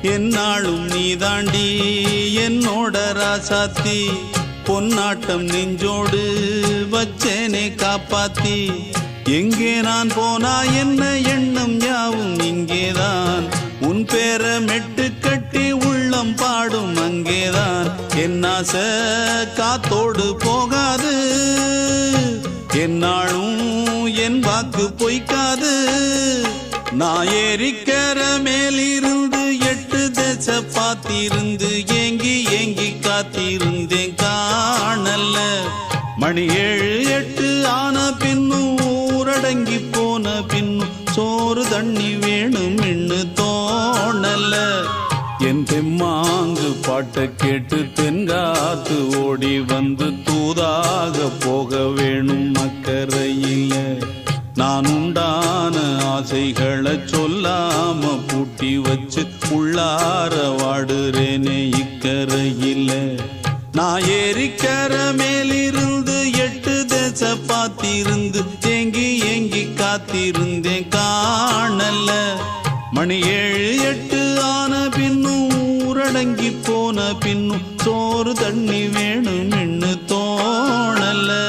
என்னாலும் நீதாண்டி என்னோட ராசாத்தி பொன்னாட்டம் நெஞ்சோடு வச்சேனே காப்பாத்தி எங்கே நான் போனா என்ன எண்ணம் யாவும் இங்கேதான் உன் பேர மெட்டு கட்டி உள்ளம் பாடும் அங்கேதான் என் ஆசை காத்தோடு போகாது என்னாலும் என் வாக்கு பொய்க்காது நான் ஏறிக்கிற மேலிருந்து 8 தேச பார்த்திருந்து ஏங்கி ஏங்கி காத்திருந்தேன் காணல மணி 7 8 ஆன பின்னும் ஊரடங்கி போன பின்னும் சோறு தண்ணி வேணும் இன்னு தோணல என் தெம்மாங்கு பாட்டை கேட்டு தென்காத்து ஓடி வந்து தூதாக போக வேணும் அக்கறையில நான் உண்டான ஆசைகளை சொல்லாம பூட்டி வச்சு உள்ளார வாடுறேனே இக்கரையில நான் ஏறிக்கிற மேலிருந்து 8 தேச பார்த்திருந்து ஏங்கி ஏங்கி காத்திருந்தேன் காணல மணி 7 8 ஆன பின்னும் ஊரடங்கி போன பின்னும் சோறு தண்ணி வேணும் இன்னு தோணல